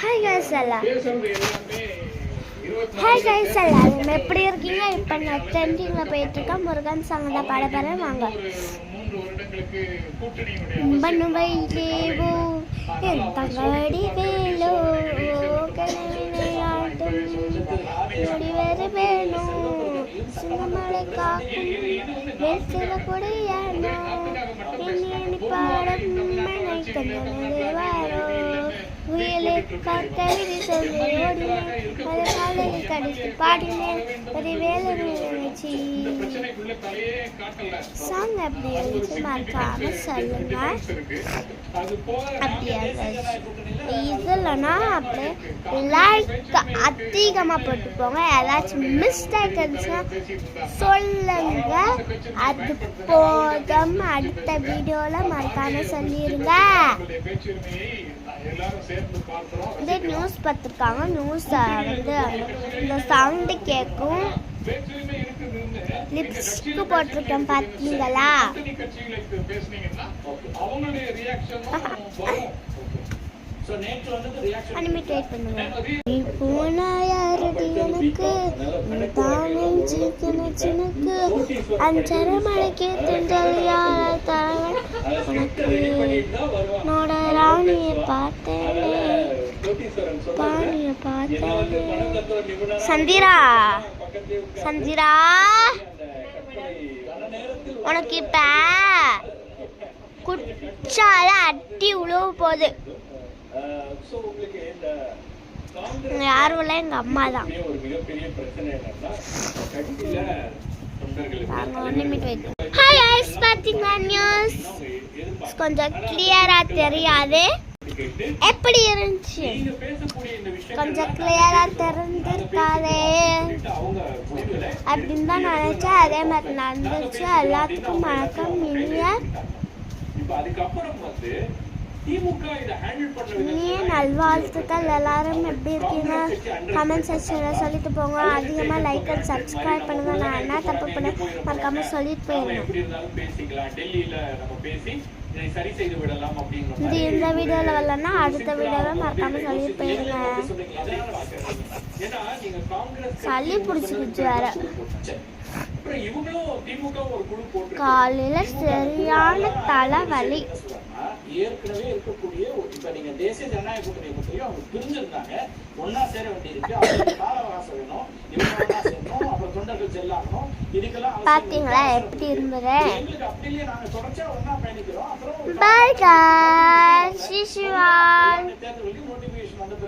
Hi guys எல்லாரும் எப்படி இருக்கீங்க? இப்போ நான் ட்ரெண்டிங்கில் போயிட்டுருக்கேன். முருகன் சாங் தான் பாட போகிறேன். வாங்க. பண்ணுவை தேவோ என் தங்கடி வேலோ விளையாட்டும் முடிவரு வேணும் சின்னமலை காக்கும் வேசில கொடியானோ இனி பாடம் மனை கண்ணனே வாரோ உயிலே கவிதை சொல்லி ஓடினேன் அதை காதலி கடித்து பாடினேன் ஒரு வேலை நினைச்சி சாங் எப்படி இருந்துச்சு மறக்காம சொல்லுங்க. அப்படியா இதுலன்னா அப்படியே லைக் அதிகமாக போட்டு போங்க. ஏதாச்சும் மிஸ்டேக் இருந்துச்சுன்னா சொல்லுங்க. அது போதும். அடுத்த வீடியோவில் மறக்காம சொல்லிடுங்க. இது நியூஸ் பார்த்துருக்காங்க. நியூஸ் வந்து இந்த சவுண்டு கேட்கும். லிப்ஸ்டிக் போட்டிருக்கேன் பார்த்தீங்களா? அனிமேட் பண்ணுங்க. நீ போனா யாரடி எனக்கு தானே சிக்கனுக்கு அஞ்சரை மணிக்கு திண்டல் யார தரவன் உனக்கு நோட ராணியை பார்த்தேன் பாணியை பார்த்தேன். சந்திரா சந்திரா உனக்கு இப்ப குச்சால அட்டி உழவு போகுது. யாரும் இல்லை, எங்க அம்மா தான். பாத்தீங்கன்னா நியூஸ் கொஞ்சம் கிளியரா தெரியாது. எப்படி இருந்துச்சு? கொஞ்சம் கிளியரா தெரிஞ்சிருக்காதே அப்படின்னு தான் நினைச்சேன். அதே மாதிரி நடந்துச்சு. எல்லாத்துக்கும் வணக்கம். இனிய நல்வாழ்த்துக்கள். எல்லாரும் எப்படி இருக்கீங்க? கமெண்ட் செக்ஷனில் சொல்லிட்டு போங்க. அதிகமாக லைக் அண்ட் சப்ஸ்கிரைப் பண்ணுங்க. நான் என்ன தப்பு பண்ண மறக்காம சொல்லிட்டு போயிருந்தேன். இந்த வீடியோவில் வரலன்னா அடுத்த வீடியோவில் மறக்காம சொல்லிட்டு போயிருங்க. சளி பிடிச்சிக்கிச்சு வேற. காலையில சரியான தலைவலி. ஏற்கனவே இருக்கக்கூடிய இப்ப நீங்க தேசிய ஜனநாயக கூட்டணியை பற்றியும் அவங்க பிரிஞ்சிருந்தாங்க. ஒன்னா சேர வேண்டியிருக்கு. கால அவகாசம் வேணும். இவங்க சேரணும். அப்புறம் தொண்டர்கள் செல்லாகணும். இதுக்கெல்லாம் பாத்தீங்களா எப்படி இருந்தது? எங்களுக்கு அப்படி இல்லையே. நாங்க தொடர்ச்சியா ஒன்னா பயணிக்கிறோம். அப்புறம் பை गाइस.